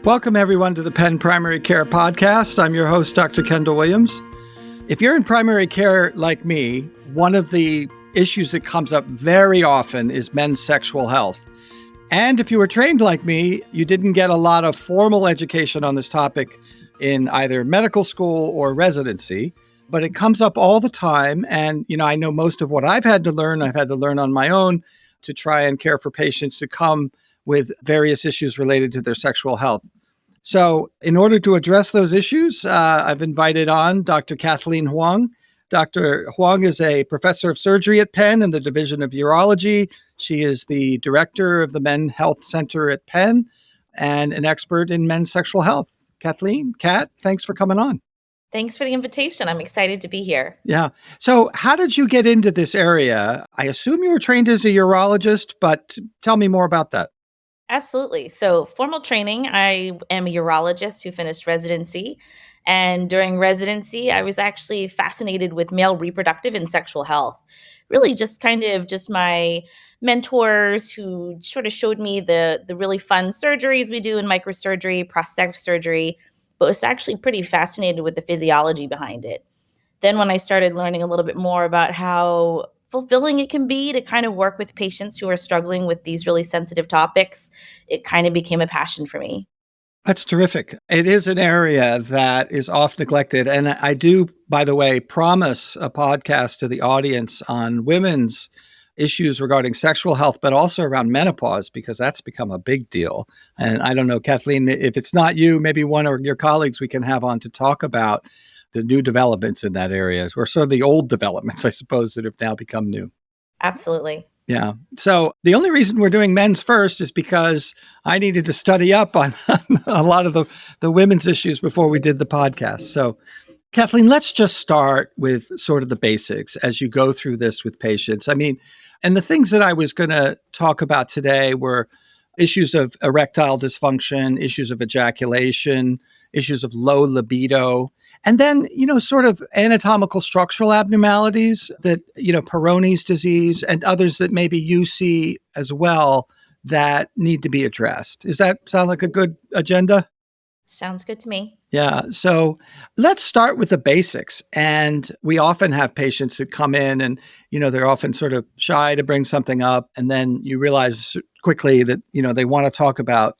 Welcome, everyone, to the Penn Primary Care Podcast. I'm your host, Dr. Kendall Williams. If you're in primary care like me, one of the issues that comes up very often is men's sexual health. And if you were trained like me, you didn't get a lot of formal education on this topic in either medical school or residency, but it comes up all the time. And, I know most of what I've had to learn on my own to try and care for patients who come with various issues related to their sexual health. So in order to address those issues, I've invited on Dr. Kathleen Hwang. Dr. Hwang is a professor of surgery at Penn in the Division of Urology. She is the director of the Men's Health Center at Penn and an expert in men's sexual health. Kathleen, Kat, thanks for coming on. Thanks for the invitation. I'm excited to be here. Yeah. So how did you get into this area? I assume you were trained as a urologist, but tell me more about that. Absolutely. So formal training, I am a urologist who finished residency. And during residency, I was actually fascinated with male reproductive and sexual health. Really just my mentors who sort of showed me the really fun surgeries we do in microsurgery, prosthetic surgery, but was actually pretty fascinated with the physiology behind it. Then when I started learning a little bit more about how fulfilling it can be to kind of work with patients who are struggling with these really sensitive topics, it kind of became a passion for me. That's terrific. It is an area that is oft neglected. And I do, by the way, promise a podcast to the audience on women's issues regarding sexual health, but also around menopause, because that's become a big deal. And I don't know, Kathleen, if it's not you, maybe one of your colleagues we can have on to talk about the new developments in that area, or sort of the old developments, I suppose, that have now become new. Absolutely. Yeah. So the only reason we're doing men's first is because I needed to study up on a lot of the women's issues before we did the podcast. So Kathleen, let's just start with sort of the basics as you go through this with patients. And the things that I was going to talk about today were issues of erectile dysfunction, issues of ejaculation, issues of low libido, and then, sort of anatomical structural abnormalities that, Peyronie's disease and others that maybe you see as well that need to be addressed. Does that sound like a good agenda? Sounds good to me. Yeah. So let's start with the basics. And we often have patients that come in and, they're often sort of shy to bring something up. And then you realize quickly that, they want to talk about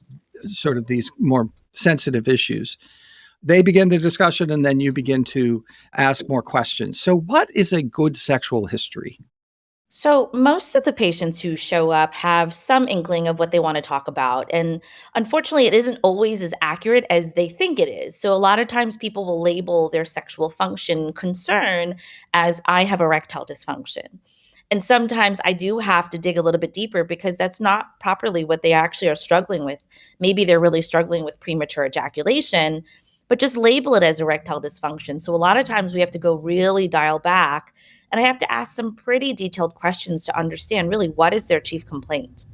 sort of these more sensitive issues. They begin the discussion and then you begin to ask more questions. So what is a good sexual history? So most of the patients who show up have some inkling of what they want to talk about. And unfortunately, it isn't always as accurate as they think it is. So a lot of times people will label their sexual function concern as I have erectile dysfunction. And sometimes I do have to dig a little bit deeper because that's not properly what they actually are struggling with. Maybe they're really struggling with premature ejaculation, but just label it as erectile dysfunction. So a lot of times we have to go really dial back, and I have to ask some pretty detailed questions to understand really what is their chief complaint.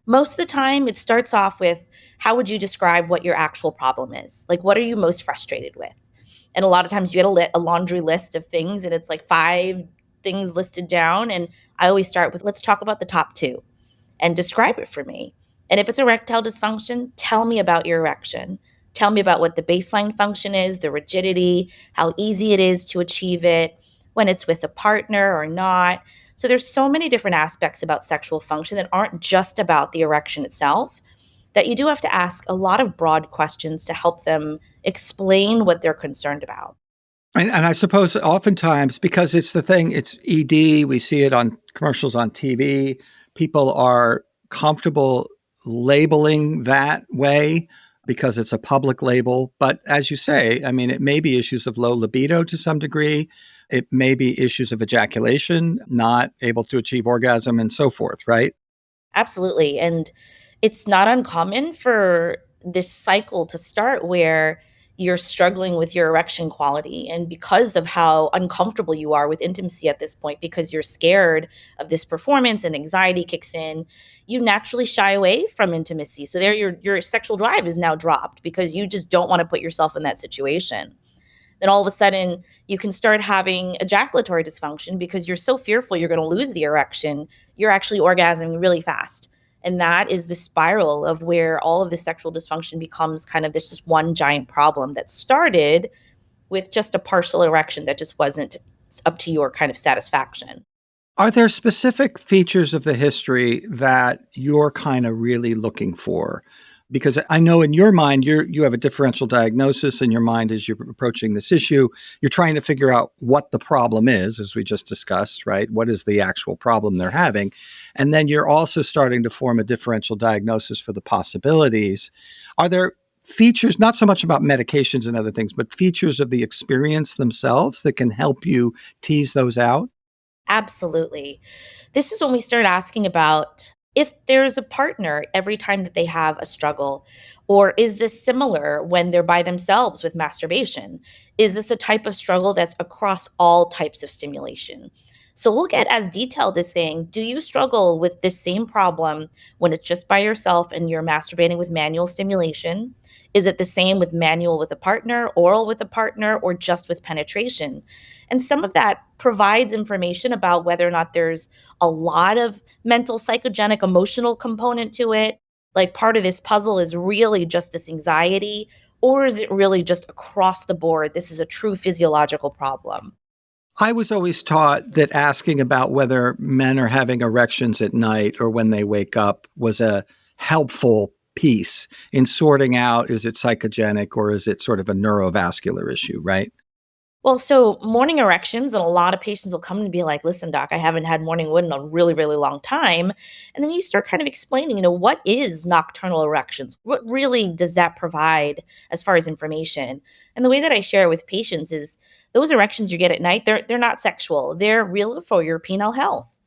Most of the time, it starts off with, how would you describe what your actual problem is? Like, what are you most frustrated with? And a lot of times you get a laundry list of things, and it's like 5 things listed down. And I always start with, let's talk about the top 2 and describe it for me. And if it's erectile dysfunction, tell me about your erection. Tell me about what the baseline function is, the rigidity, how easy it is to achieve it, when it's with a partner or not. So there's so many different aspects about sexual function that aren't just about the erection itself, that you do have to ask a lot of broad questions to help them explain what they're concerned about. And I suppose oftentimes, because it's the thing, it's ED, we see it on commercials on TV, people are comfortable labeling that way because it's a public label. But as you say, it may be issues of low libido to some degree. It may be issues of ejaculation, not able to achieve orgasm and so forth, right? Absolutely. And it's not uncommon for this cycle to start where you're struggling with your erection quality. And because of how uncomfortable you are with intimacy at this point, because you're scared of this performance and anxiety kicks in, you naturally shy away from intimacy. So there your sexual drive is now dropped because you just don't want to put yourself in that situation. Then all of a sudden you can start having ejaculatory dysfunction because you're so fearful you're going to lose the erection. You're actually orgasming really fast. And that is the spiral of where all of the sexual dysfunction becomes kind of this just one giant problem that started with just a partial erection that just wasn't up to your kind of satisfaction. Are there specific features of the history that you're kind of really looking for? Because I know in your mind, you have a differential diagnosis in your mind as you're approaching this issue. You're trying to figure out what the problem is, as we just discussed, right? What is the actual problem they're having? And then you're also starting to form a differential diagnosis for the possibilities. Are there features, not so much about medications and other things, but features of the experience themselves that can help you tease those out? Absolutely. This is when we start asking about if there's a partner every time that they have a struggle, or is this similar when they're by themselves with masturbation? Is this a type of struggle that's across all types of stimulation? So we'll get as detailed as saying, do you struggle with this same problem when it's just by yourself and you're masturbating with manual stimulation? Is it the same with manual with a partner, oral with a partner, or just with penetration? And some of that provides information about whether or not there's a lot of mental, psychogenic, emotional component to it. Like part of this puzzle is really just this anxiety, or is it really just across the board? This is a true physiological problem. I was always taught that asking about whether men are having erections at night or when they wake up was a helpful piece in sorting out, is it psychogenic or is it sort of a neurovascular issue, right? Well, so morning erections, and a lot of patients will come and be like, listen, doc, I haven't had morning wood in a really, really long time. And then you start kind of explaining, what is nocturnal erections? What really does that provide as far as information? And the way that I share with patients is those erections you get at night, they're not sexual. They're real for your penile health.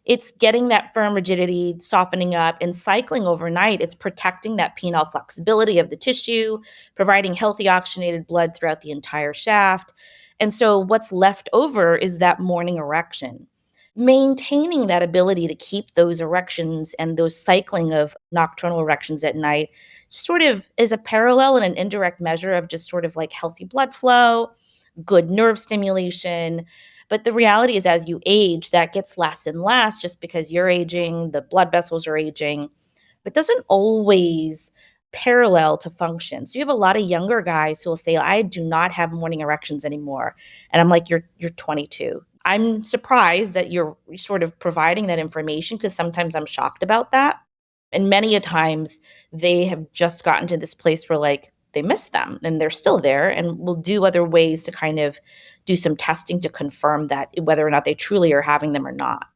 It's getting that firm rigidity, softening up, and cycling overnight. It's protecting that penile flexibility of the tissue, providing healthy oxygenated blood throughout the entire shaft. And so what's left over is that morning erection. Maintaining that ability to keep those erections and those cycling of nocturnal erections at night sort of is a parallel and an indirect measure of just sort of like healthy blood flow, good nerve stimulation. But the reality is, as you age, that gets less and less just because you're aging, the blood vessels are aging, but doesn't always parallel to function. So you have a lot of younger guys who will say, I do not have morning erections anymore. And I'm like, you're 22. I'm surprised that you're sort of providing that information because sometimes I'm shocked about that. And many a times they have just gotten to this place where like they miss them and they're still there, and we'll do other ways to kind of do some testing to confirm that whether or not they truly are having them or not.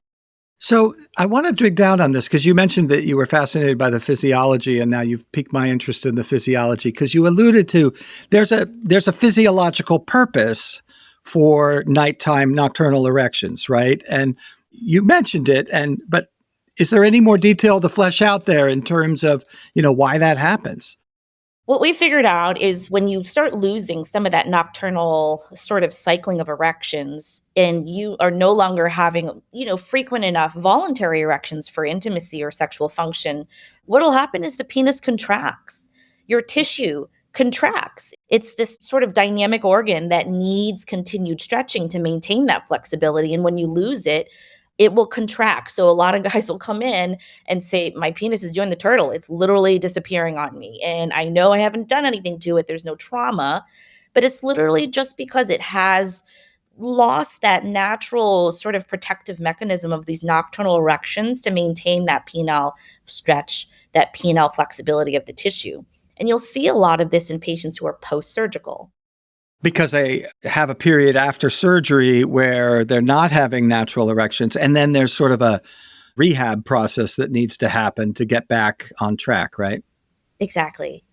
So I want to dig down on this because you mentioned that you were fascinated by the physiology, and now you've piqued my interest in the physiology because you alluded to there's a physiological purpose for nighttime nocturnal erections, right? And you mentioned it, but is there any more detail to flesh out there in terms of why that happens? What we figured out is when you start losing some of that nocturnal sort of cycling of erections and you are no longer having, frequent enough voluntary erections for intimacy or sexual function, what'll happen is the penis contracts. Your tissue contracts. It's this sort of dynamic organ that needs continued stretching to maintain that flexibility. And when you lose it, it will contract. So a lot of guys will come in and say, my penis is doing the turtle. It's literally disappearing on me. And I know I haven't done anything to it. There's no trauma, but it's literally just because it has lost that natural sort of protective mechanism of these nocturnal erections to maintain that penile stretch, that penile flexibility of the tissue. And you'll see a lot of this in patients who are post-surgical. Because they have a period after surgery where they're not having natural erections. And then there's sort of a rehab process that needs to happen to get back on track, right? Exactly.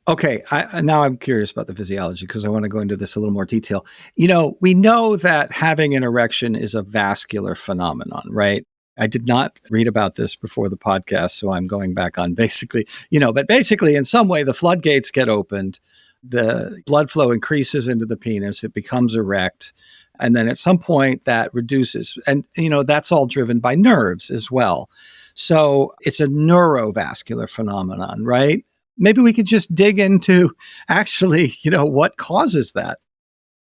Okay. Now I'm curious about the physiology because I want to go into this a little more detail. We know that having an erection is a vascular phenomenon, right? I did not read about this before the podcast, so I'm going back on basically, but basically in some way the floodgates get opened. The blood flow increases into the penis, it becomes erect, and then at some point that reduces. And, that's all driven by nerves as well. So it's a neurovascular phenomenon, right? Maybe we could just dig into actually, what causes that.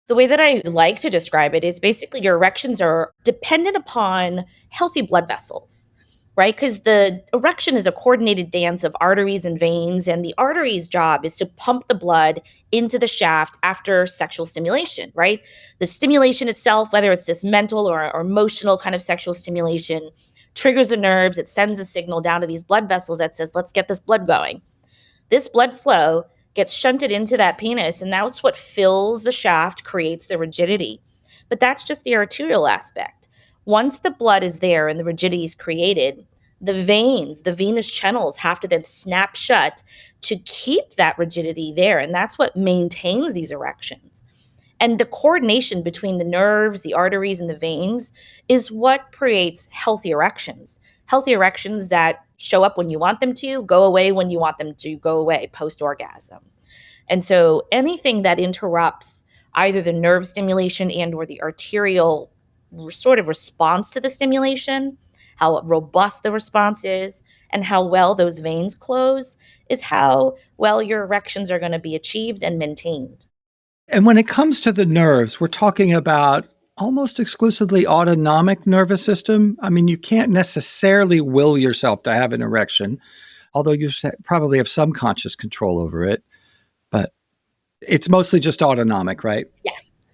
The way that I like to describe it is basically your erections are dependent upon healthy blood vessels. right? Because the erection is a coordinated dance of arteries and veins, and the artery's job is to pump the blood into the shaft after sexual stimulation, right? The stimulation itself, whether it's this mental or emotional kind of sexual stimulation, triggers the nerves. It sends a signal down to these blood vessels that says, let's get this blood going. This blood flow gets shunted into that penis, and that's what fills the shaft, creates the rigidity. But that's just the arterial aspect. Once the blood is there and the rigidity is created, the veins, the venous channels have to then snap shut to keep that rigidity there. And that's what maintains these erections. And the coordination between the nerves, the arteries, and the veins is what creates healthy erections. Healthy erections that show up when you want them to, go away when you want them to go away post orgasm. And so anything that interrupts either the nerve stimulation and or the arterial sort of response to the stimulation, how robust the response is, and how well those veins close is how well your erections are going to be achieved and maintained. And when it comes to the nerves, we're talking about almost exclusively autonomic nervous system. I mean, you can't necessarily will yourself to have an erection, although you probably have some conscious control over it. But it's mostly just autonomic, right?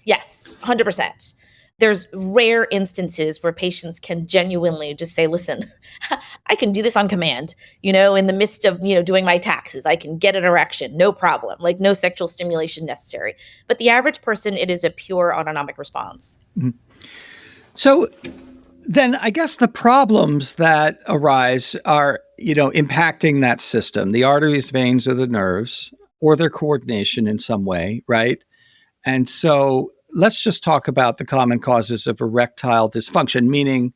Yes, 100%. There's rare instances where patients can genuinely just say, listen, I can do this on command, in the midst of, doing my taxes. I can get an erection, no problem, like no sexual stimulation necessary. But the average person, it is a pure autonomic response. Mm-hmm. So then I guess the problems that arise are, impacting that system, the arteries, veins, or the nerves, or their coordination in some way, right? And so let's just talk about the common causes of erectile dysfunction, meaning,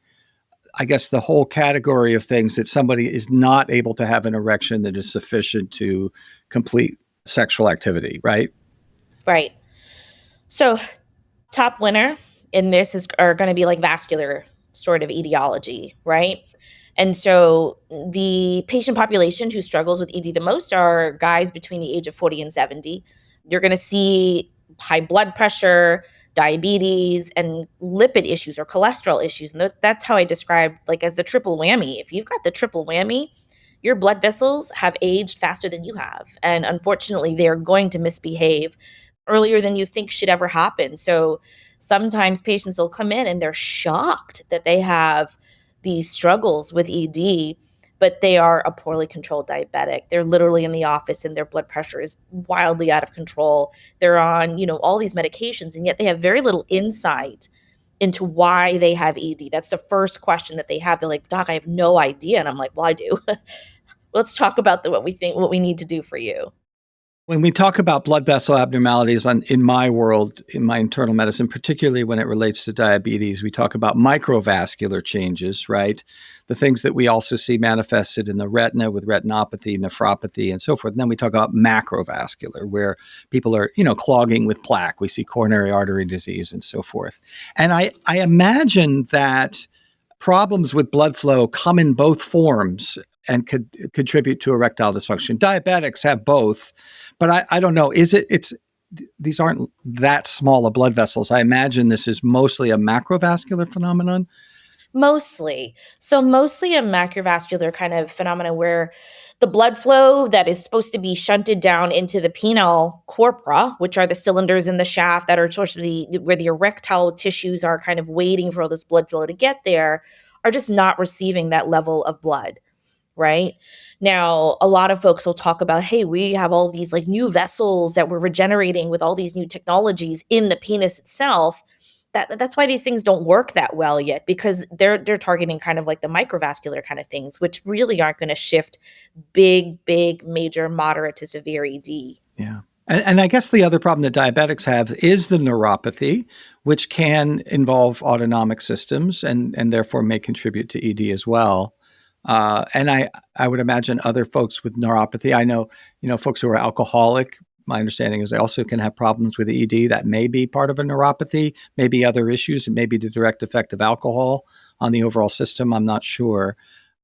I guess, the whole category of things that somebody is not able to have an erection that is sufficient to complete sexual activity, right? Right. So top winner in this are going to be like vascular sort of etiology, right? And so the patient population who struggles with ED the most are guys between the age of 40 and 70. You're going to see high blood pressure, diabetes, and lipid issues or cholesterol issues. And that's how I describe like as the triple whammy. If you've got the triple whammy, your blood vessels have aged faster than you have. And unfortunately, they're going to misbehave earlier than you think should ever happen. So sometimes patients will come in and they're shocked that they have these struggles with ED, but they are a poorly controlled diabetic. They're literally in the office and their blood pressure is wildly out of control. They're on, all these medications, and yet they have very little insight into why they have ED. That's the first question that they have. They're like, "Doc, I have no idea." And I'm like, "Well, I do." Let's talk about what we need to do for you. When we talk about blood vessel abnormalities in my world, in my internal medicine, particularly when it relates to diabetes, we talk about microvascular changes, right? The things that we also see manifested in the retina with retinopathy, nephropathy, and so forth. And then we talk about macrovascular, where people are, clogging with plaque. We see coronary artery disease and so forth. And I imagine that problems with blood flow come in both forms and could contribute to erectile dysfunction. Diabetics have both, but I don't know. These aren't that small of blood vessels. I imagine this is mostly a macrovascular phenomenon. Mostly. So mostly a macrovascular kind of phenomena where the blood flow that is supposed to be shunted down into the penile corpora, which are the cylinders in the shaft that are sort of where the erectile tissues are kind of waiting for all this blood flow to get there, are just not receiving that level of blood. Right? Now, a lot of folks will talk about, hey, we have all these like new vessels that we're regenerating with all these new technologies in the penis itself. That's why these things don't work that well yet, because they're targeting kind of like the microvascular kind of things, which really aren't going to shift big, major, moderate to severe ED. Yeah. And I guess the other problem that diabetics have is the neuropathy, which can involve autonomic systems and therefore may contribute to ED as well. And I would imagine other folks with neuropathy. I know, folks who are alcoholic. My understanding is they also can have problems with ED. That may be part of a neuropathy, maybe other issues. It may be the direct effect of alcohol on the overall system. I'm not sure.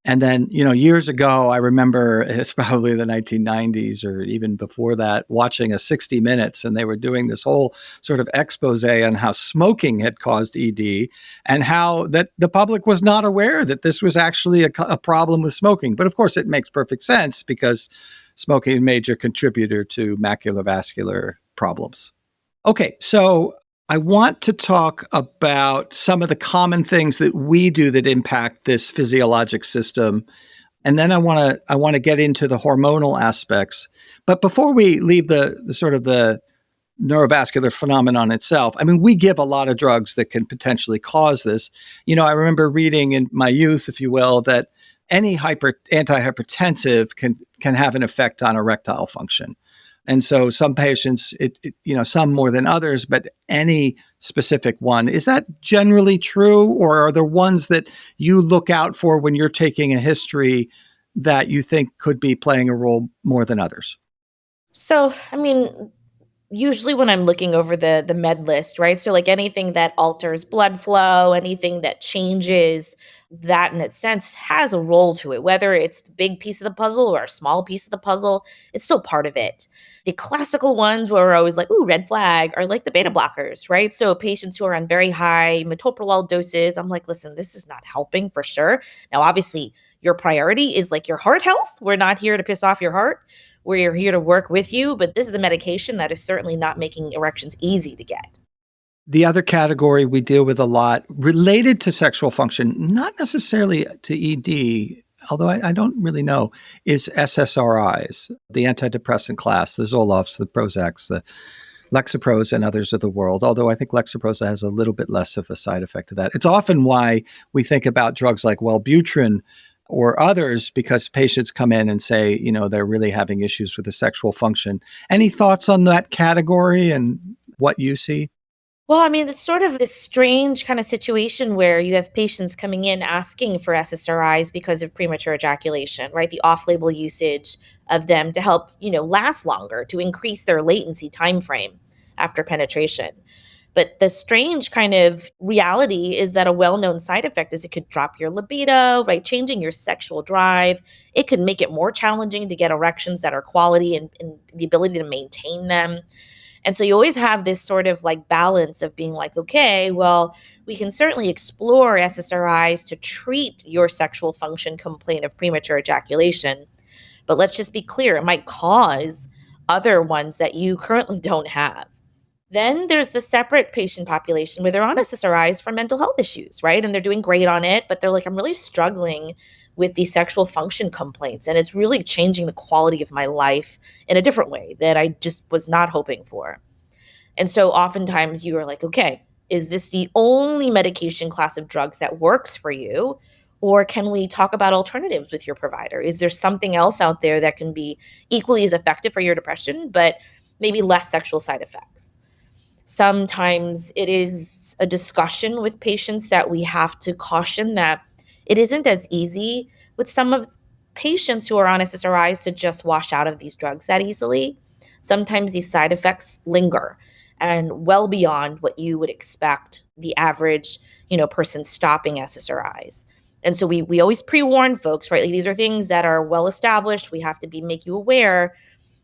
And then, years ago, I remember it's probably the 1990s or even before that, watching a 60 Minutes, and they were doing this whole sort of expose on how smoking had caused ED and how that the public was not aware that this was actually a problem with smoking. But of course, it makes perfect sense because smoking is a major contributor to maculovascular problems. Okay, so I want to talk about some of the common things that we do that impact this physiologic system. And then I want to get into the hormonal aspects. But before we leave the sort of the neurovascular phenomenon itself, I mean, we give a lot of drugs that can potentially cause this. I remember reading in my youth, if you will, that any antihypertensive can have an effect on erectile function. And so some patients, some more than others, but any specific one. Is that generally true? Or are there ones that you look out for when you're taking a history that you think could be playing a role more than others? So, usually when I'm looking over the med list, right? So like anything that alters blood flow, anything that changes that in its sense has a role to it, whether it's the big piece of the puzzle or a small piece of the puzzle, it's still part of it. The classical ones where we're always like, ooh, red flag, are like the beta blockers, right? So patients who are on very high metoprolol doses, I'm like, listen, this is not helping for sure. Now, obviously, your priority is like your heart health. We're not here to piss off your heart. We're here to work with you, but this is a medication that is certainly not making erections easy to get. The other category we deal with a lot related to sexual function, not necessarily to ED, although I don't really know, is SSRIs, the antidepressant class, the Zolofts, the Prozacs, the Lexapros and others of the world, although I think Lexapro has a little bit less of a side effect of that. It's often why we think about drugs like Wellbutrin or others, because patients come in and say, they're really having issues with the sexual function. Any thoughts on that category and what you see? Well, it's sort of this strange kind of situation where you have patients coming in asking for SSRIs because of premature ejaculation, right? The off-label usage of them to help, last longer, to increase their latency time frame after penetration. But the strange kind of reality is that a well-known side effect is it could drop your libido, right? Changing your sexual drive. It could make it more challenging to get erections that are quality and the ability to maintain them. And so you always have this sort of like balance of being like, okay, well, we can certainly explore SSRIs to treat your sexual function complaint of premature ejaculation. But let's just be clear, it might cause other ones that you currently don't have. Then there's the separate patient population where they're on SSRIs for mental health issues, right? And they're doing great on it, but they're like, I'm really struggling with these sexual function complaints. And it's really changing the quality of my life in a different way that I just was not hoping for. And so oftentimes you are like, okay, is this the only medication class of drugs that works for you? Or can we talk about alternatives with your provider? Is there something else out there that can be equally as effective for your depression, but maybe less sexual side effects? Sometimes it is a discussion with patients that we have to caution that it isn't as easy with some of patients who are on SSRIs to just wash out of these drugs that easily. Sometimes these side effects linger and well beyond what you would expect the average, person stopping SSRIs. And so we always pre-warn folks, right? Like these are things that are well established. We have to make you aware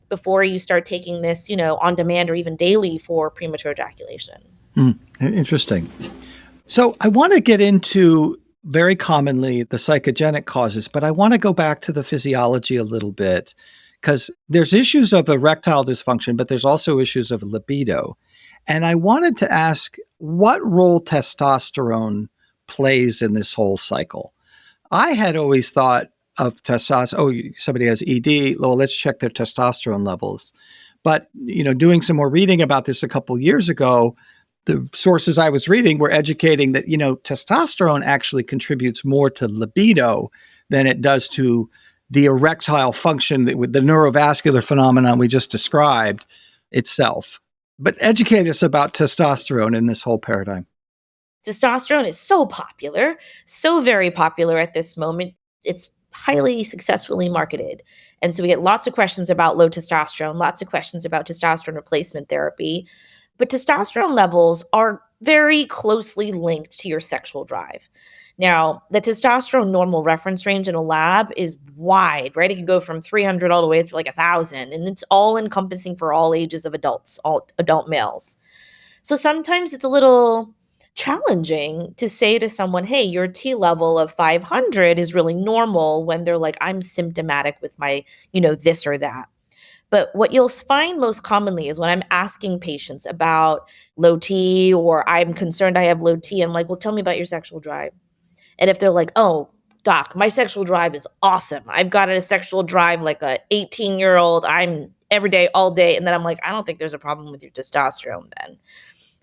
before you start taking this, on demand or even daily for premature ejaculation. Interesting. So I want to get into very commonly the psychogenic causes, but I want to go back to the physiology a little bit because there's issues of erectile dysfunction, but there's also issues of libido. And I wanted to ask what role testosterone plays in this whole cycle. I had always thought of testosterone, somebody has ED, well, let's check their testosterone levels. But, doing some more reading about this a couple years ago, the sources I was reading were educating that, testosterone actually contributes more to libido than it does to the erectile function, with the neurovascular phenomenon we just described itself. But educate us about testosterone in this whole paradigm. Testosterone is so popular, so very popular at this moment. It's highly successfully marketed. And so we get lots of questions about low testosterone, lots of questions about testosterone replacement therapy. But testosterone levels are very closely linked to your sexual drive. Now, the testosterone normal reference range in a lab is wide, right? It can go from 300 all the way to like 1,000, and it's all encompassing for all ages of adults, all adult males. So sometimes it's a little challenging to say to someone, hey, your T level of 500 is really normal when they're like, I'm symptomatic with my, this or that. But what you'll find most commonly is when I'm asking patients about low T or I'm concerned I have low T, I'm like, well, tell me about your sexual drive. And if they're like, oh, doc, my sexual drive is awesome. I've got a sexual drive like a 18-year-old. I'm every day, all day. And then I'm like, I don't think there's a problem with your testosterone then.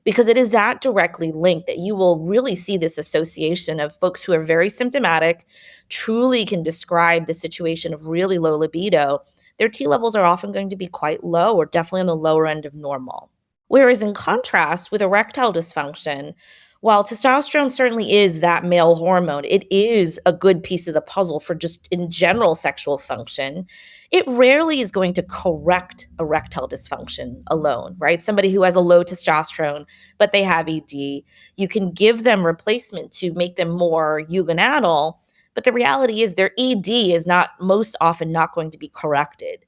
Because it is that directly linked that you will really see this association of folks who are very symptomatic, truly can describe the situation of really low libido. Their T levels are often going to be quite low or definitely on the lower end of normal. Whereas in contrast with erectile dysfunction, while testosterone certainly is that male hormone, it is a good piece of the puzzle for just in general sexual function. It rarely is going to correct erectile dysfunction alone, right? Somebody who has a low testosterone, but they have ED, you can give them replacement to make them more eugonadal, but the reality is their ED is not most often not going to be corrected.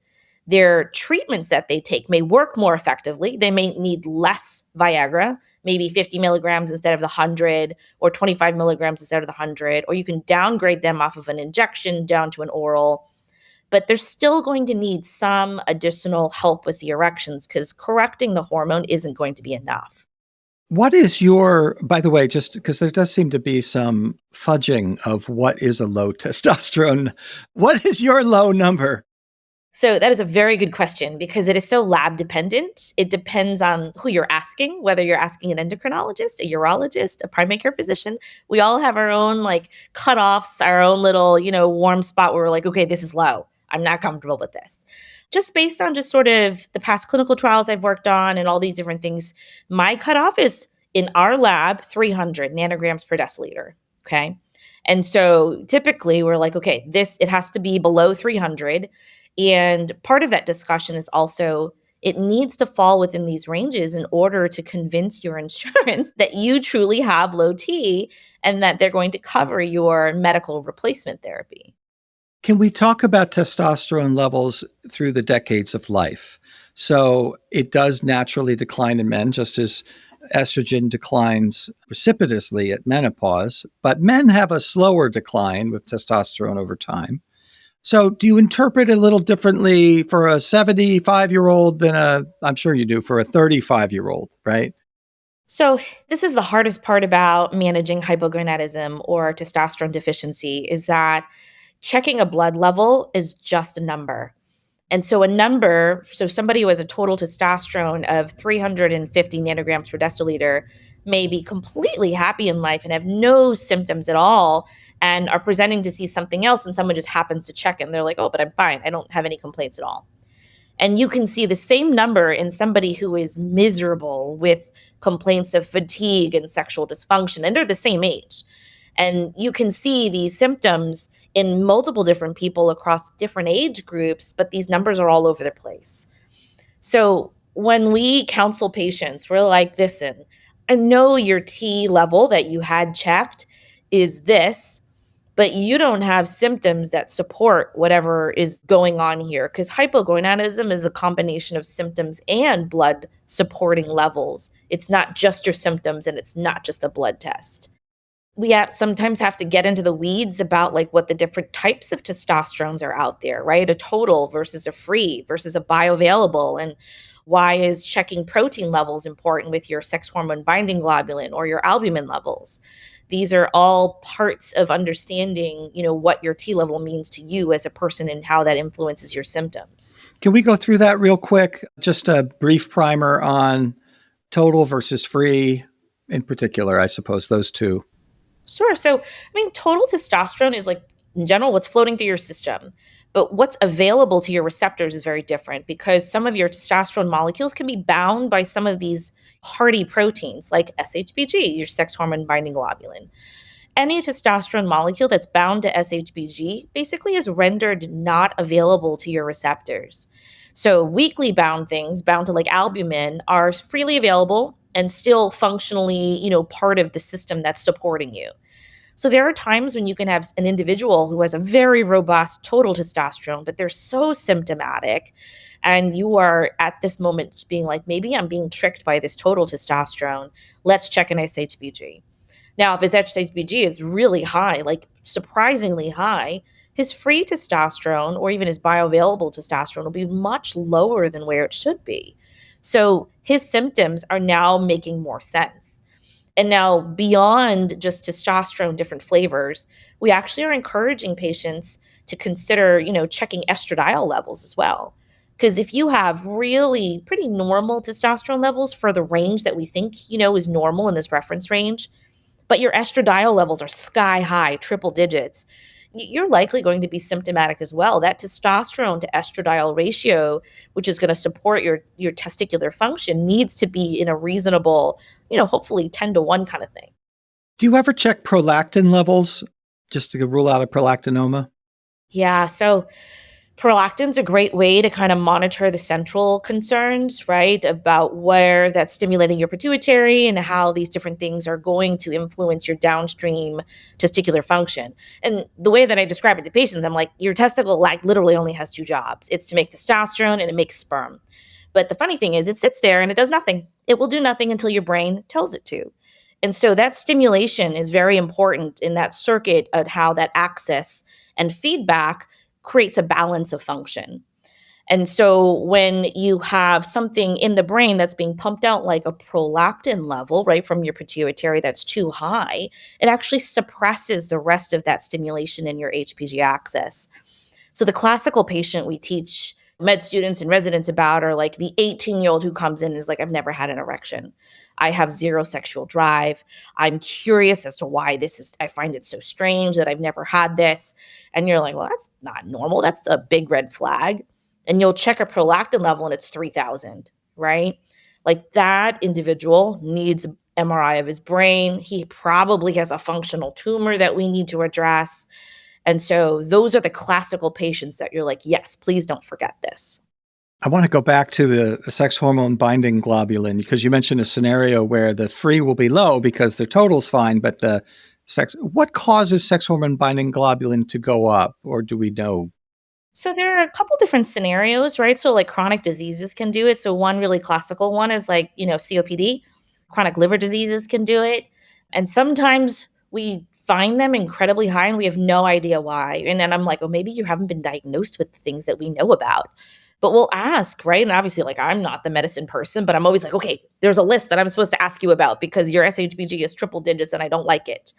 Their treatments that they take may work more effectively. They may need less Viagra, maybe 50 milligrams instead of the 100 or 25 milligrams instead of the 100, or you can downgrade them off of an injection down to an oral. But they're still going to need some additional help with the erections because correcting the hormone isn't going to be enough. What is your, by the way, just because there does seem to be some fudging of what is a low testosterone, what is your low number? So that is a very good question because it is so lab dependent. It depends on who you're asking, whether you're asking an endocrinologist, a urologist, a primary care physician. We all have our own like cutoffs, our own little, warm spot where we're like, okay, this is low. I'm not comfortable with this. Just based on just sort of the past clinical trials I've worked on and all these different things, my cutoff is in our lab, 300 nanograms per deciliter. Okay. And so typically we're like, okay, it has to be below 300. And part of that discussion is also it needs to fall within these ranges in order to convince your insurance that you truly have low T and that they're going to cover your medical replacement therapy. Can we talk about testosterone levels through the decades of life? So it does naturally decline in men, just as estrogen declines precipitously at menopause, but men have a slower decline with testosterone over time. So do you interpret it a little differently for a 75-year-old than I'm sure you do, for a 35-year-old, right? So this is the hardest part about managing hypogonadism or testosterone deficiency is that checking a blood level is just a number. And so somebody who has a total testosterone of 350 nanograms per deciliter may be completely happy in life and have no symptoms at all and are presenting to see something else and someone just happens to check it and they're like, oh, but I'm fine. I don't have any complaints at all. And you can see the same number in somebody who is miserable with complaints of fatigue and sexual dysfunction, and they're the same age. And you can see these symptoms in multiple different people across different age groups, but these numbers are all over the place. So when we counsel patients, we're like, listen, I know your T level that you had checked is this, but you don't have symptoms that support whatever is going on here because hypogonadism is a combination of symptoms and blood supporting levels. It's not just your symptoms and it's not just a blood test. We sometimes have to get into the weeds about like what the different types of testosterones are out there, right? A total versus a free versus a bioavailable. And why is checking protein levels important with your sex hormone binding globulin or your albumin levels? These are all parts of understanding, what your T level means to you as a person and how that influences your symptoms. Can we go through that real quick? Just a brief primer on total versus free in particular, I suppose, those two. Sure. So, total testosterone is like, in general, what's floating through your system. But what's available to your receptors is very different because some of your testosterone molecules can be bound by some of these hardy proteins like SHBG, your sex hormone binding globulin. Any testosterone molecule that's bound to SHBG basically is rendered not available to your receptors. So weakly bound things bound to like albumin are freely available and still functionally, part of the system that's supporting you. So there are times when you can have an individual who has a very robust total testosterone, but they're so symptomatic. And you are at this moment just being like, maybe I'm being tricked by this total testosterone. Let's check an SHBG. Now, if his SHBG is really high, like surprisingly high, his free testosterone or even his bioavailable testosterone will be much lower than where it should be. So his symptoms are now making more sense. And now, beyond just testosterone, different flavors, we actually are encouraging patients to consider, checking estradiol levels as well. Because if you have really pretty normal testosterone levels for the range that we think, is normal in this reference range, but your estradiol levels are sky high, triple digits, you're likely going to be symptomatic as well. That testosterone to estradiol ratio, which is going to support your testicular function, needs to be in a reasonable, hopefully 10-to-1 kind of thing. Do you ever check prolactin levels just to rule out a prolactinoma? Yeah, so prolactin's a great way to kind of monitor the central concerns, right? About where that's stimulating your pituitary and how these different things are going to influence your downstream testicular function. And the way that I describe it to patients, I'm like, your testicle literally only has two jobs. It's to make testosterone and it makes sperm. But the funny thing is it sits there and it does nothing. It will do nothing until your brain tells it to. And so that stimulation is very important in that circuit of how that access and feedback creates a balance of function. And so when you have something in the brain that's being pumped out like a prolactin level, right, from your pituitary that's too high, it actually suppresses the rest of that stimulation in your HPG axis. So the classical patient we teach med students and residents about are like the 18-year-old who comes in and is like, I've never had an erection. I have zero sexual drive. I'm curious as to why I find it so strange that I've never had this. And you're like, well, that's not normal. That's a big red flag. And you'll check a prolactin level and it's 3,000, right? Like that individual needs MRI of his brain. He probably has a functional tumor that we need to address. And so those are the classical patients that you're like, yes, please don't forget this. I want to go back to the sex hormone binding globulin because you mentioned a scenario where the free will be low because their total's fine, but what causes sex hormone binding globulin to go up, or do we know? So there are a couple different scenarios, right? So like chronic diseases can do it. So one really classical one is like, COPD. Chronic liver diseases can do it. And sometimes we find them incredibly high and we have no idea why. And then I'm like, oh, maybe you haven't been diagnosed with the things that we know about. But we'll ask, right? And obviously, like, I'm not the medicine person, but I'm always like, okay, there's a list that I'm supposed to ask you about because your SHBG is triple digits and I don't like it.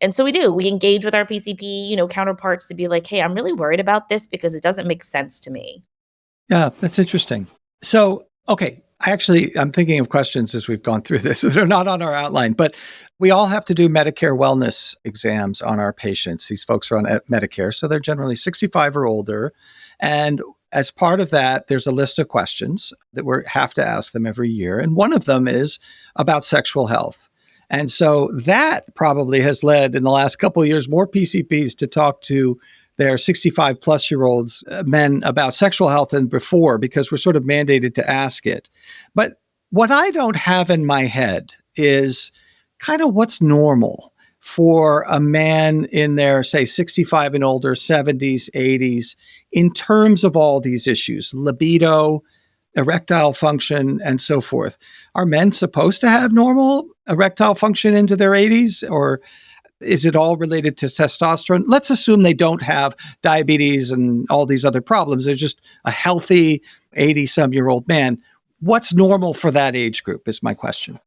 And so we do. We engage with our PCP, counterparts to be like, hey, I'm really worried about this because it doesn't make sense to me. Yeah, that's interesting. So, okay, I'm thinking of questions as we've gone through this. They're not on our outline, but we all have to do Medicare wellness exams on our patients. These folks are on Medicare, so they're generally 65 or older. And as part of that, there's a list of questions that we have to ask them every year. And one of them is about sexual health. And so that probably has led in the last couple of years more PCPs to talk to their 65 plus year olds men about sexual health than before because we're sort of mandated to ask it. But what I don't have in my head is kind of what's normal for a man in their, say, 65 and older, 70s, 80s, in terms of all these issues, libido, erectile function, and so forth. Are men supposed to have normal erectile function into their 80s, or is it all related to testosterone? Let's assume they don't have diabetes and all these other problems. They're just a healthy 80-some-year-old man. What's normal for that age group is my question.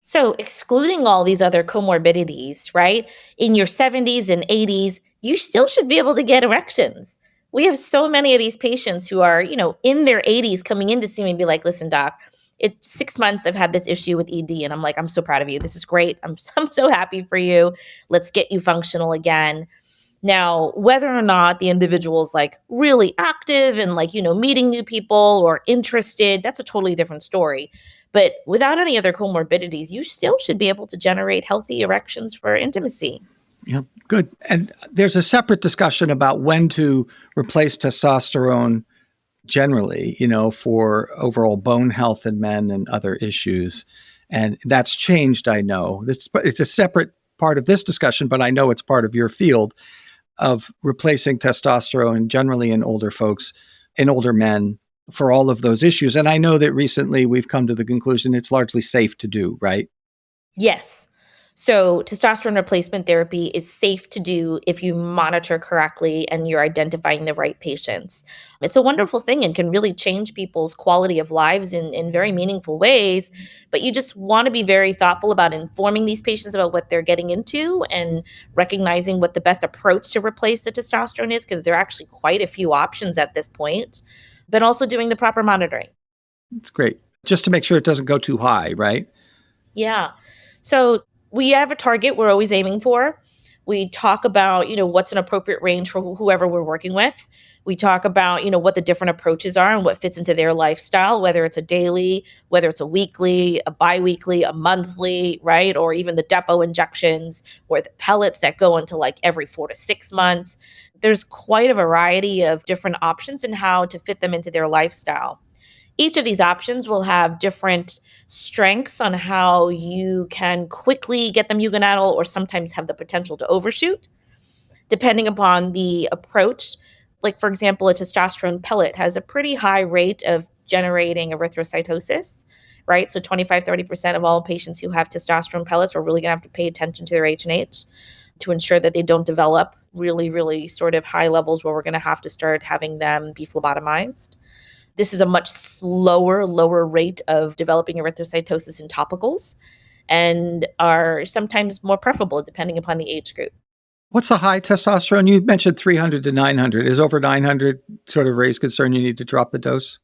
So excluding all these other comorbidities, right? In your 70s and 80s, you still should be able to get erections. We have so many of these patients who are, in their 80s coming in to see me and be like, listen, doc, it's 6 months I've had this issue with ED. And I'm like, I'm so proud of you. This is great. I'm so happy for you. Let's get you functional again. Now, whether or not the individual is like really active and like, meeting new people or interested, that's a totally different story. But without any other comorbidities, you still should be able to generate healthy erections for intimacy. Yeah, good. And there's a separate discussion about when to replace testosterone generally, for overall bone health in men and other issues. And that's changed, I know. It's a separate part of this discussion, but I know it's part of your field of replacing testosterone generally in older folks, in older men for all of those issues. And I know that recently we've come to the conclusion it's largely safe to do, right? Yes. So testosterone replacement therapy is safe to do if you monitor correctly and you're identifying the right patients. It's a wonderful thing and can really change people's quality of lives in very meaningful ways. But you just want to be very thoughtful about informing these patients about what they're getting into and recognizing what the best approach to replace the testosterone is, because there are actually quite a few options at this point, but also doing the proper monitoring. It's great. Just to make sure it doesn't go too high, right? Yeah. So we have a target we're always aiming for. We talk about, what's an appropriate range for whoever we're working with. We talk about, what the different approaches are and what fits into their lifestyle, whether it's a daily, whether it's a weekly, a biweekly, a monthly, right? Or even the depot injections or the pellets that go into like every 4 to 6 months. There's quite a variety of different options and how to fit them into their lifestyle. Each of these options will have different strengths on how you can quickly get them eugonadal or sometimes have the potential to overshoot, depending upon the approach. Like, for example, a testosterone pellet has a pretty high rate of generating erythrocytosis, right? So 25-30% of all patients who have testosterone pellets are really going to have to pay attention to their H&H to ensure that they don't develop really, really sort of high levels where we're going to have to start having them be phlebotomized. This is a much slower, lower rate of developing erythrocytosis in topicals and are sometimes more preferable depending upon the age group. What's the high testosterone? You mentioned 300 to 900. Is over 900 sort of raise concern you need to drop the dose?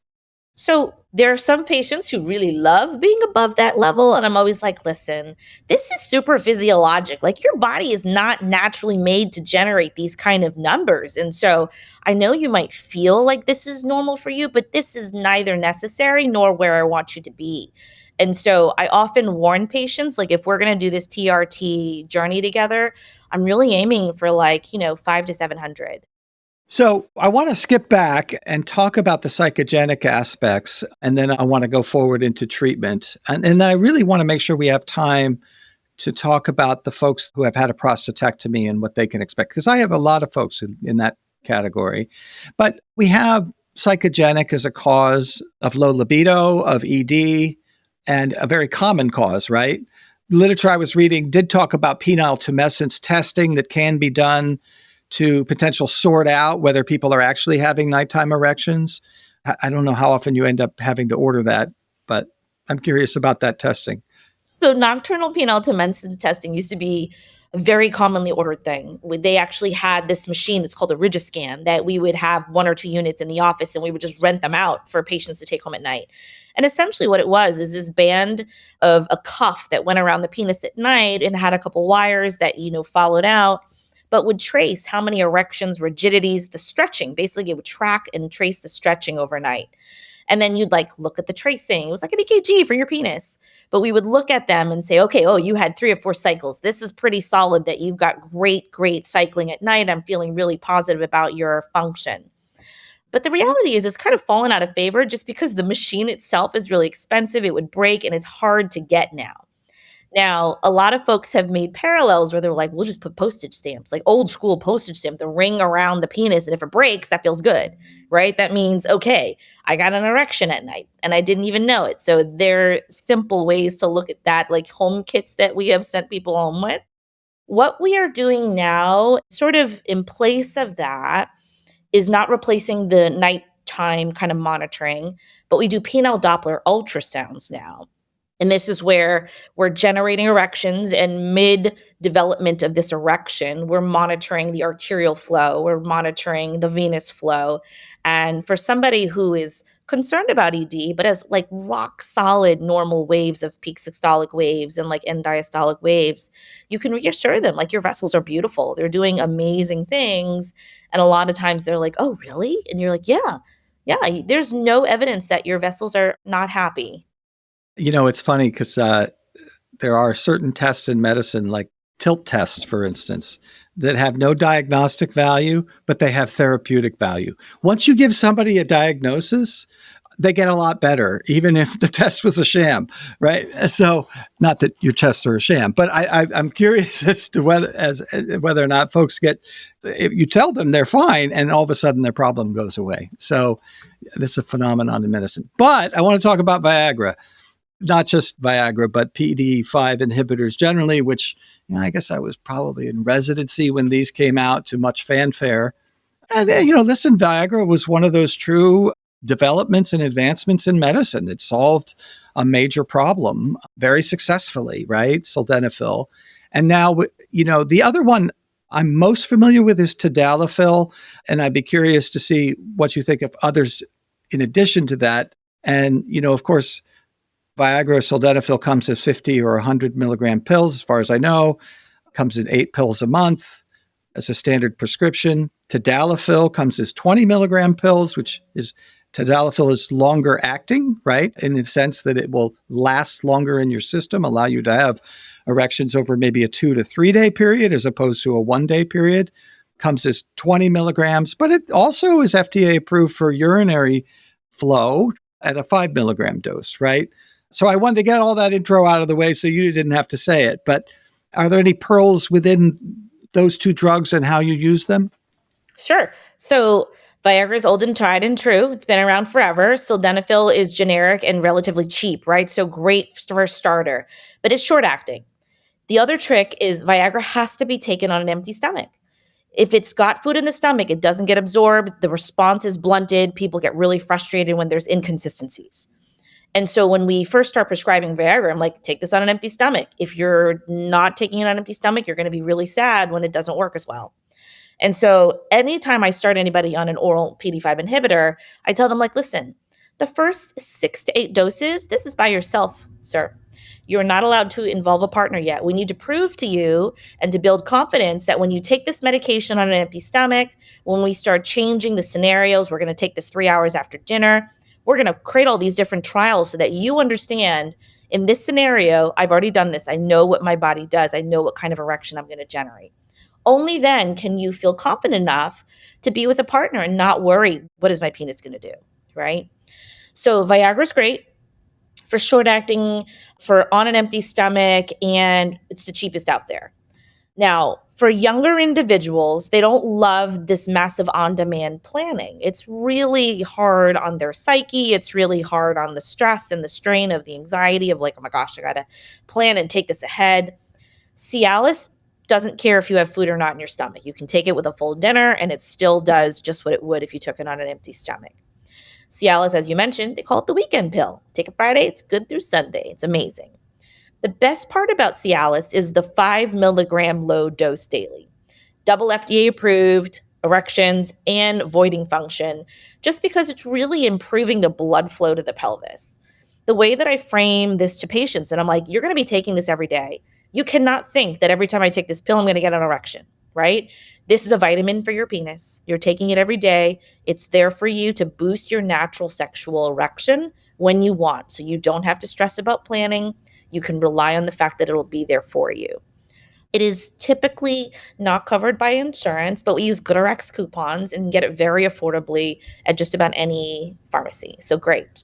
So there are some patients who really love being above that level. And I'm always like, listen, this is super physiologic. Like your body is not naturally made to generate these kind of numbers. And so I know you might feel like this is normal for you, but this is neither necessary nor where I want you to be. And so I often warn patients, like if we're going to do this TRT journey together, I'm really aiming for 5 to 700. So I want to skip back and talk about the psychogenic aspects, and then I want to go forward into treatment. And then I really want to make sure we have time to talk about the folks who have had a prostatectomy and what they can expect, because I have a lot of folks in that category. But we have psychogenic as a cause of low libido, of ED, and a very common cause, right? Literature I was reading did talk about penile tumescence testing that can be done to potential sort out whether people are actually having nighttime erections. I don't know how often you end up having to order that, but I'm curious about that testing. So nocturnal penile tumescence testing used to be a very commonly ordered thing. They actually had this machine, it's called a Rigiscan, that we would have 1 or 2 units in the office and we would just rent them out for patients to take home at night. And essentially what it was is this band of a cuff that went around the penis at night and had a couple wires that, followed out, but would trace how many erections, rigidities, the stretching. Basically, it would track and trace the stretching overnight. And then you'd look at the tracing. It was like an EKG for your penis. But we would look at them and say, okay, you had 3 or 4 cycles. This is pretty solid that you've got great cycling at night. I'm feeling really positive about your function. But the reality is it's kind of fallen out of favor just because the machine itself is really expensive. It would break and it's hard to get now. Now, a lot of folks have made parallels where they're like, we'll just put postage stamps, like old school postage stamp, the ring around the penis. And if it breaks, that feels good, right? That means, okay, I got an erection at night and I didn't even know it. So there are simple ways to look at that, like home kits that we have sent people home with. What we are doing now, sort of in place of that, is not replacing the nighttime kind of monitoring, but we do penile Doppler ultrasounds now. And this is where we're generating erections, and mid-development of this erection, we're monitoring the arterial flow, we're monitoring the venous flow. And for somebody who is concerned about ED, but has rock solid normal waves of peak systolic waves and end diastolic waves, you can reassure them your vessels are beautiful. They're doing amazing things. And a lot of times they're like, oh, really? And you're like, yeah, there's no evidence that your vessels are not happy. It's funny because there are certain tests in medicine, like tilt tests, for instance, that have no diagnostic value, but they have therapeutic value. Once you give somebody a diagnosis, they get a lot better, even if the test was a sham, right? So, not that your tests are a sham, but I'm curious as to whether or not folks get, if you tell them they're fine, and all of a sudden their problem goes away. So, this is a phenomenon in medicine. But I want to talk about Viagra, not just Viagra, but PDE5 inhibitors generally, which I guess I was probably in residency when these came out to much fanfare. And, listen, Viagra was one of those true developments and advancements in medicine. It solved a major problem very successfully, right? Sildenafil. And now, the other one I'm most familiar with is tadalafil. And I'd be curious to see what you think of others in addition to that. And, of course, Viagra, sildenafil comes as 50 or 100 milligram pills, as far as I know, comes in 8 pills a month as a standard prescription. Tadalafil comes as 20 milligram pills, tadalafil is longer acting, right? In the sense that it will last longer in your system, allow you to have erections over maybe a 2 to 3 day period as opposed to a 1 day period. Comes as 20 milligrams, but it also is FDA approved for urinary flow at a 5 milligram dose, right? So I wanted to get all that intro out of the way so you didn't have to say it. But are there any pearls within those two drugs and how you use them? Sure. So Viagra is old and tried and true. It's been around forever. Sildenafil is generic and relatively cheap, right? So great for a starter, but it's short acting. The other trick is Viagra has to be taken on an empty stomach. If it's got food in the stomach, it doesn't get absorbed. The response is blunted. People get really frustrated when there's inconsistencies. And so when we first start prescribing Viagra, I'm like, take this on an empty stomach. If you're not taking it on an empty stomach, you're going to be really sad when it doesn't work as well. And so anytime I start anybody on an oral PDE5 inhibitor, I tell them like, listen, the first 6 to 8 doses, this is by yourself, sir. You're not allowed to involve a partner yet. We need to prove to you and to build confidence that when you take this medication on an empty stomach, when we start changing the scenarios, we're going to take this 3 hours after dinner. We're going to create all these different trials so that you understand in this scenario, I've already done this. I know what my body does. I know what kind of erection I'm going to generate. Only then can you feel confident enough to be with a partner and not worry, what is my penis going to do, right? So Viagra is great for short acting, for on an empty stomach, and it's the cheapest out there. Now, for younger individuals, they don't love this massive on-demand planning. It's really hard on their psyche. It's really hard on the stress and the strain of the anxiety of like, oh my gosh, I got to plan and take this ahead. Cialis doesn't care if you have food or not in your stomach. You can take it with a full dinner and it still does just what it would if you took it on an empty stomach. Cialis, as you mentioned, they call it the weekend pill. Take it Friday, it's good through Sunday. It's amazing. The best part about Cialis is the 5 milligram low dose daily. Double FDA approved, erections, and voiding function, just because it's really improving the blood flow to the pelvis. The way that I frame this to patients, and I'm like, you're going to be taking this every day. You cannot think that every time I take this pill, I'm going to get an erection, right? This is a vitamin for your penis. You're taking it every day. It's there for you to boost your natural sexual erection when you want. So you don't have to stress about planning. You can rely on the fact that it'll be there for you. It is typically not covered by insurance, but we use GoodRx coupons and get it very affordably at just about any pharmacy. So great.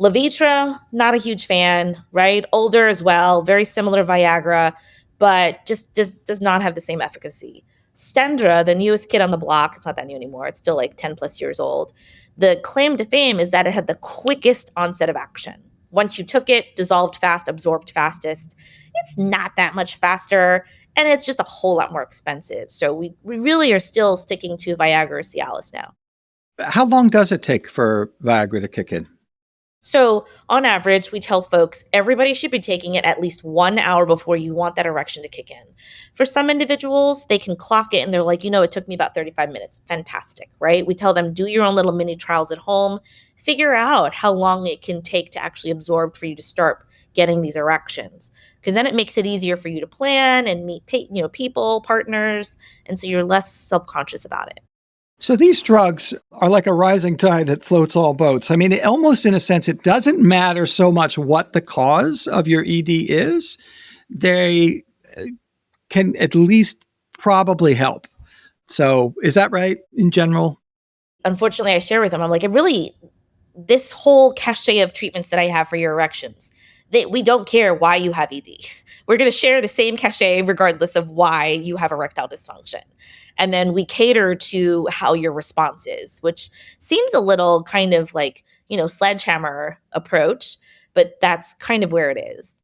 Levitra, not a huge fan, right? Older as well, very similar to Viagra, but just does not have the same efficacy. Stendra, the newest kid on the block, it's not that new anymore. It's still like 10 plus years old. The claim to fame is that it had the quickest onset of action. Once you took it, dissolved fast, absorbed fastest. It's not that much faster, and it's just a whole lot more expensive. So we really are still sticking to Viagra or Cialis now. How long does it take for Viagra to kick in? So on average, we tell folks everybody should be taking it at least 1 hour before you want that erection to kick in. For some individuals, they can clock it and they're like, it took me about 35 minutes. Fantastic, right? We tell them, do your own little mini trials at home. Figure out how long it can take to actually absorb for you to start getting these erections. Because then it makes it easier for you to plan and meet people, partners. And so you're less self-conscious about it. So these drugs are like a rising tide that floats all boats. I mean, almost in a sense, it doesn't matter so much what the cause of your ED is. They can at least probably help. So is that right in general? Unfortunately, I share with them, I'm like, it really this whole cachet of treatments that I have for your erections, we don't care why you have ED. We're going to share the same cachet regardless of why you have erectile dysfunction. And then we cater to how your response is, which seems a little kind of like, sledgehammer approach, but that's kind of where it is.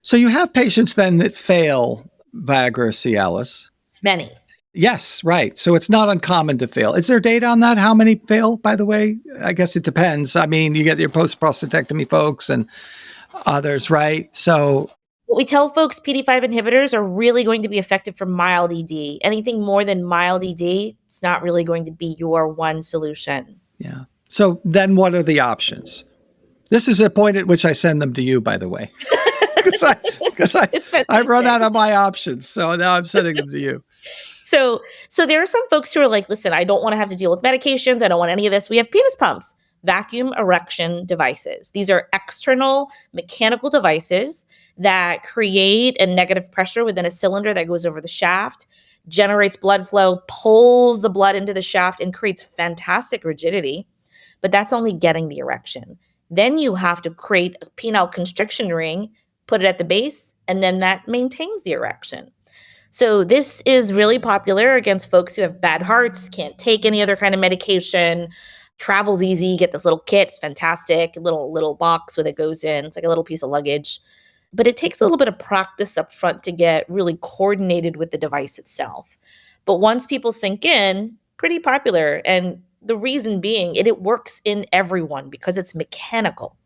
So you have patients then that fail Viagra Cialis. Many. Yes, right. So it's not uncommon to fail. Is there data on that? How many fail, by the way? I guess it depends. I mean, you get your post-prostatectomy folks and others, right? So what we tell folks, PD5 inhibitors are really going to be effective for mild ED. Anything more than mild ED, it's not really going to be your one solution. Yeah. So then what are the options? This is a point at which I send them to you, by the way, because I've run out of my options. So now I'm sending them to you. So there are some folks who are like, listen, I don't want to have to deal with medications. I don't want any of this. We have penis pumps, vacuum erection devices. These are external mechanical devices that create a negative pressure within a cylinder that goes over the shaft, generates blood flow, pulls the blood into the shaft, and creates fantastic rigidity. But that's only getting the erection. Then you have to create a penile constriction ring, put it at the base, and then that maintains the erection. So this is really popular against folks who have bad hearts, can't take any other kind of medication. Travel's easy, get this little kit, it's fantastic, little box with it goes in. It's like a little piece of luggage. But it takes a little bit of practice up front to get really coordinated with the device itself. But once people sink in, pretty popular. And the reason being, it works in everyone because it's mechanical,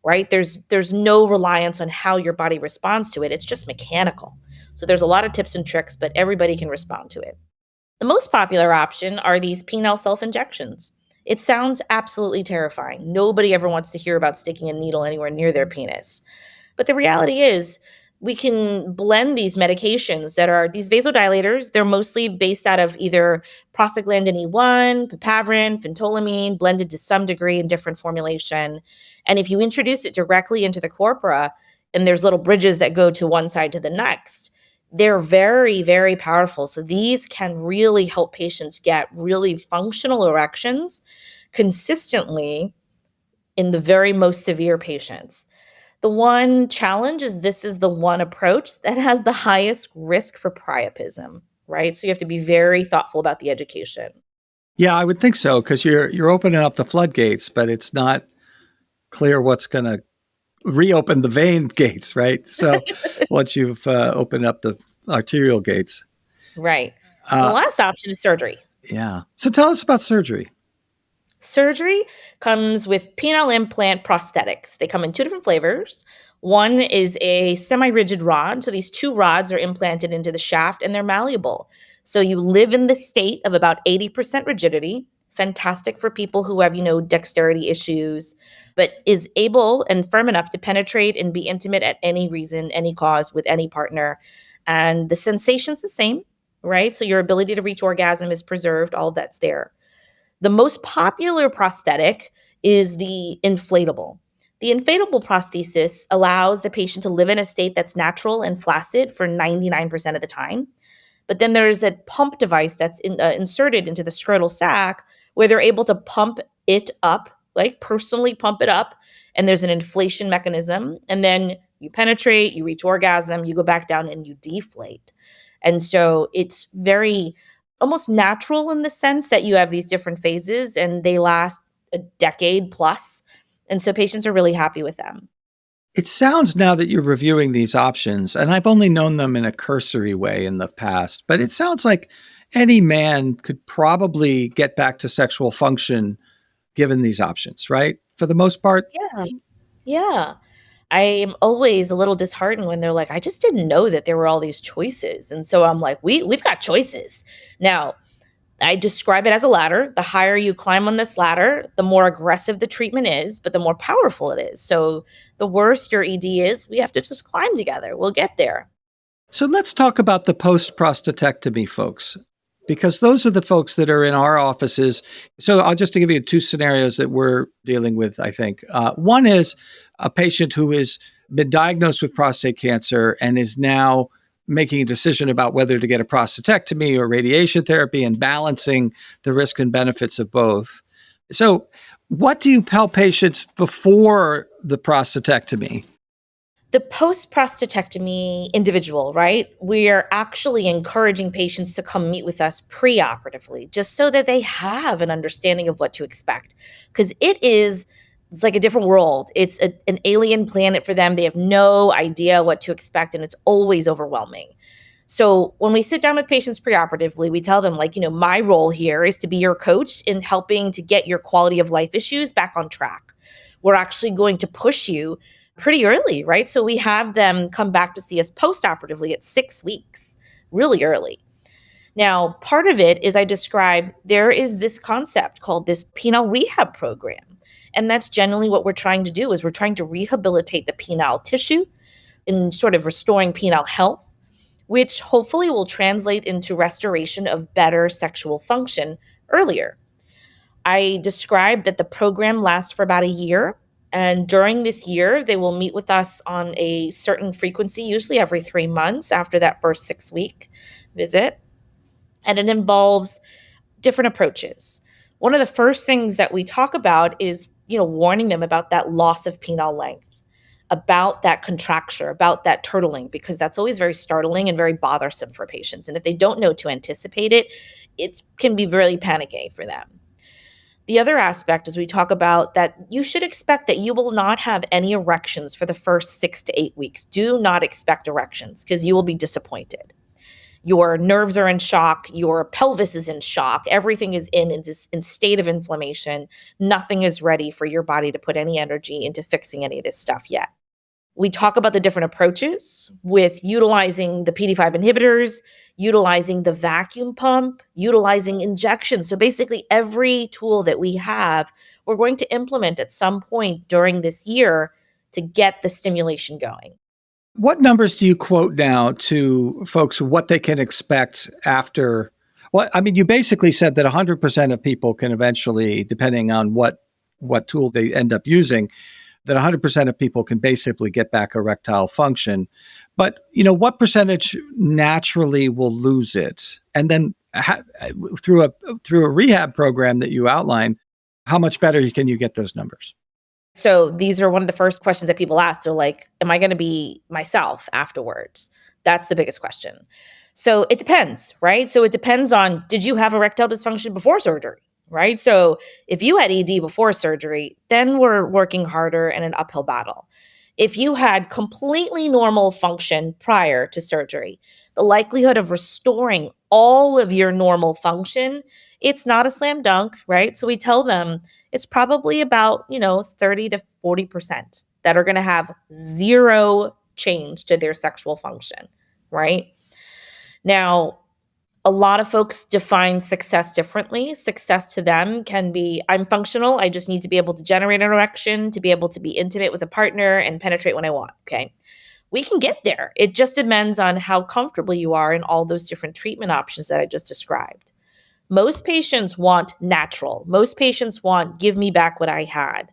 right? There's no reliance on how your body responds to it. It's just mechanical. So there's a lot of tips and tricks, but everybody can respond to it. The most popular option are these penile self-injections. It sounds absolutely terrifying. Nobody ever wants to hear about sticking a needle anywhere near their penis. But the reality is, we can blend these medications that are these vasodilators. They're mostly based out of either prostaglandin E1, papaverin, phentolamine, blended to some degree in different formulation. And if you introduce it directly into the corpora, and there's little bridges that go to one side to the next, they're very, very powerful. So these can really help patients get really functional erections consistently in the very most severe patients. The one challenge is this is the one approach that has the highest risk for priapism, right? So you have to be very thoughtful about the education. Yeah, I would think so, because you're opening up the floodgates, but it's not clear what's going to reopen the vein gates, right? So once you've opened up the arterial gates. Right. The last option is surgery. Yeah. So tell us about surgery. Surgery comes with penile implant prosthetics. They come in two different flavors. One is a semi-rigid rod. So these two rods are implanted into the shaft and they're malleable. So you live in the state of about 80% rigidity. Fantastic for people who have, dexterity issues, but is able and firm enough to penetrate and be intimate at any reason, any cause with any partner. And the sensation's the same, right? So your ability to reach orgasm is preserved. All of that's there. The most popular prosthetic is the inflatable. The inflatable prosthesis allows the patient to live in a state that's natural and flaccid for 99% of the time. But then there's a pump device that's inserted into the scrotal sac where they're able to pump it up, like personally pump it up. And there's an inflation mechanism. And then you penetrate, you reach orgasm, you go back down and you deflate. And so it's very almost natural in the sense that you have these different phases and they last a decade plus. And so patients are really happy with them. It sounds now that you're reviewing these options, and I've only known them in a cursory way in the past, but it sounds like any man could probably get back to sexual function given these options, right? For the most part? Yeah. I am always a little disheartened when they're like, I just didn't know that there were all these choices. And so I'm like, we've got choices. Now, I describe it as a ladder. The higher you climb on this ladder, the more aggressive the treatment is, but the more powerful it is. So the worse your ED is, we have to just climb together. We'll get there. So let's talk about the post-prostatectomy folks, because those are the folks that are in our offices. So I'll just give you two scenarios that we're dealing with, I think. One is a patient who has been diagnosed with prostate cancer and is now making a decision about whether to get a prostatectomy or radiation therapy and balancing the risk and benefits of both. So, what do you tell patients before the prostatectomy? The post prostatectomy individual, right? We are actually encouraging patients to come meet with us preoperatively just so that they have an understanding of what to expect. Because it's like a different world. It's an alien planet for them. They have no idea what to expect, and it's always overwhelming. So when we sit down with patients preoperatively, we tell them, like, my role here is to be your coach in helping to get your quality of life issues back on track. We're actually going to push you pretty early, right? So we have them come back to see us postoperatively at 6 weeks, really early. Now, part of it is I describe there is this concept called this penile rehab program. And that's generally what we're trying to do is we're trying to rehabilitate the penile tissue in sort of restoring penile health, which hopefully will translate into restoration of better sexual function earlier. I described that the program lasts for about a year. And during this year, they will meet with us on a certain frequency, usually every 3 months after that first 6 week visit. And it involves different approaches. One of the first things that we talk about is, warning them about that loss of penile length, about that contracture, about that turtling, because that's always very startling and very bothersome for patients. And if they don't know to anticipate it, it can be really panicky for them. The other aspect is we talk about that you should expect that you will not have any erections for the first 6 to 8 weeks. Do not expect erections because you will be disappointed. Your nerves are in shock. Your pelvis is in shock. Everything is in state of inflammation. Nothing is ready for your body to put any energy into fixing any of this stuff yet. We talk about the different approaches with utilizing the PD5 inhibitors, utilizing the vacuum pump, utilizing injections. So basically every tool that we have, we're going to implement at some point during this year to get the stimulation going. What numbers do you quote now to folks what they can expect after? Well, I mean, you basically said that 100% of people can eventually, depending on what tool they end up using, that 100% of people can basically get back erectile function. But, what percentage naturally will lose it? And then through a rehab program that you outline, how much better can you get those numbers? So these are one of the first questions that people ask. They're like, am I going to be myself afterwards? That's the biggest question. So it depends, right? So it depends on, did you have erectile dysfunction before surgery, right? So if you had ED before surgery, then we're working harder in an uphill battle. If you had completely normal function prior to surgery, the likelihood of restoring all of your normal function, it's not a slam dunk, right? So we tell them it's probably about, 30 to 40% that are going to have zero change to their sexual function, right? Now, a lot of folks define success differently. Success to them can be, I'm functional. I just need to be able to generate an erection, to be able to be intimate with a partner and penetrate when I want. Okay. We can get there. It just depends on how comfortable you are in all those different treatment options that I just described. Most patients want natural. Most patients want, give me back what I had.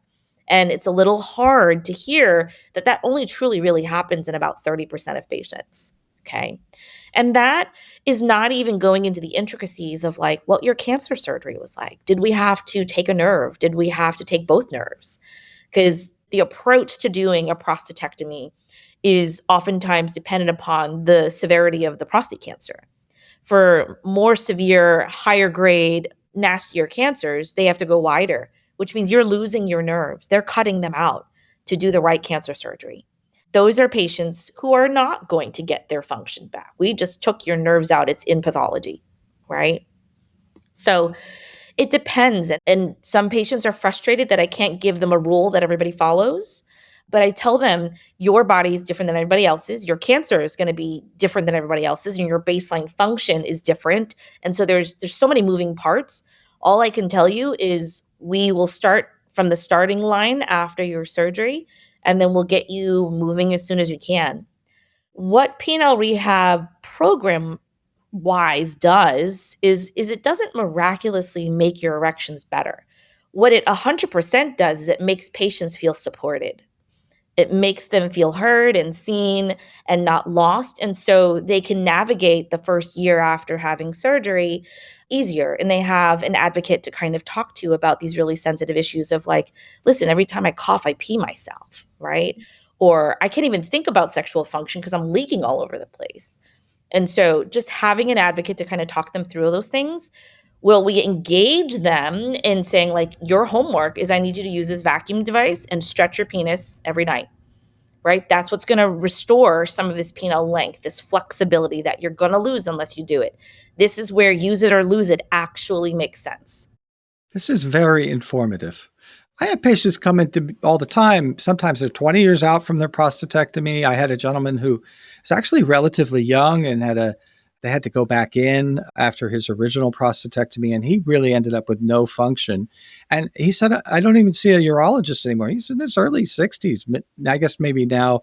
And it's a little hard to hear that only truly really happens in about 30% of patients. Okay. And that is not even going into the intricacies of like what your cancer surgery was like. Did we have to take a nerve? Did we have to take both nerves? Because the approach to doing a prostatectomy is oftentimes dependent upon the severity of the prostate cancer. For more severe, higher grade, nastier cancers, they have to go wider, which means you're losing your nerves. They're cutting them out to do the right cancer surgery. Those are patients who are not going to get their function back. We just took your nerves out. It's in pathology, right? So it depends. And some patients are frustrated that I can't give them a rule that everybody follows. But I tell them your body is different than everybody else's. Your cancer is going to be different than everybody else's, and your baseline function is different. And so there's so many moving parts. All I can tell you is we will start from the starting line after your surgery, and then we'll get you moving as soon as you can. What penile rehab program wise does is it doesn't miraculously make your erections better. What it 100% does is it makes patients feel supported. It makes them feel heard and seen and not lost. And so they can navigate the first year after having surgery easier. And they have an advocate to kind of talk to about these really sensitive issues of like, listen, every time I cough, I pee myself, right? Or I can't even think about sexual function because I'm leaking all over the place. And so just having an advocate to kind of talk them through those things, will we engage them in saying like, your homework is I need you to use this vacuum device and stretch your penis every night, right? That's what's going to restore some of this penile length, this flexibility that you're going to lose unless you do it. This is where use it or lose it actually makes sense. This is very informative. I have patients come into me all the time. Sometimes they're 20 years out from their prostatectomy. I had a gentleman who is actually relatively young and they had to go back in after his original prostatectomy, and he really ended up with no function. And he said, I don't even see a urologist anymore. He's in his early 60s, I guess maybe now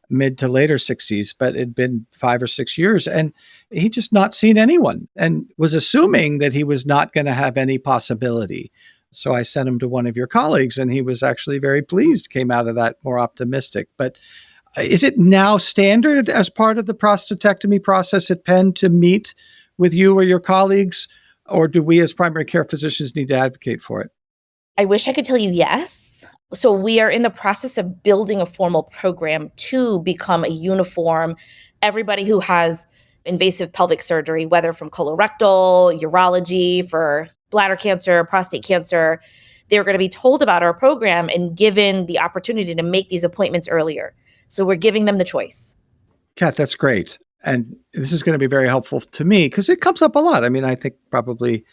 mid to later 60s, but it'd been 5 or 6 years. And he just not seen anyone and was assuming that he was not going to have any possibility. So I sent him to one of your colleagues, and he was actually very pleased, came out of that more optimistic. But is it now standard as part of the prostatectomy process at Penn to meet with you or your colleagues, or do we as primary care physicians need to advocate for it? I wish I could tell you yes. So we are in the process of building a formal program to become a uniform. Everybody who has invasive pelvic surgery, whether from colorectal, urology, for bladder cancer, prostate cancer, they're going to be told about our program and given the opportunity to make these appointments earlier. So we're giving them the choice. Kat, that's great. And this is going to be very helpful to me because it comes up a lot. I mean, I think probably,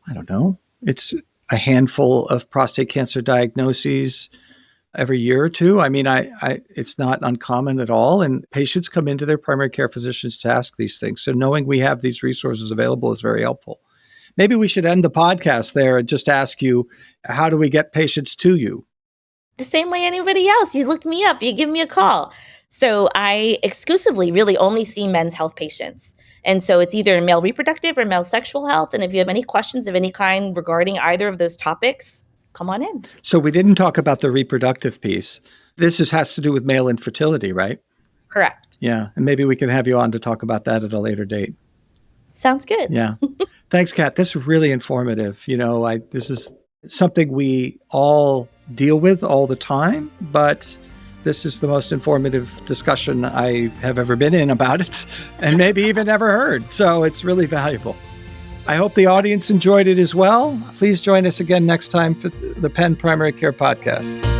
I don't know, it's a handful of prostate cancer diagnoses every year or two. I mean, it's not uncommon at all. And patients come into their primary care physicians to ask these things. So knowing we have these resources available is very helpful. Maybe we should end the podcast there and just ask you, how do we get patients to you? The same way anybody else. You look me up, you give me a call. So I exclusively really only see men's health patients. And so it's either male reproductive or male sexual health. And if you have any questions of any kind regarding either of those topics, come on in. So we didn't talk about the reproductive piece. This has to do with male infertility, right? Correct. Yeah. And maybe we can have you on to talk about that at a later date. Sounds good. Yeah. Thanks, Kat. This is really informative. This is something we all deal with all the time, but this is the most informative discussion I have ever been in about it and maybe even ever heard. So it's really valuable. I hope the audience enjoyed it as well. Please join us again next time for the Penn Primary Care Podcast.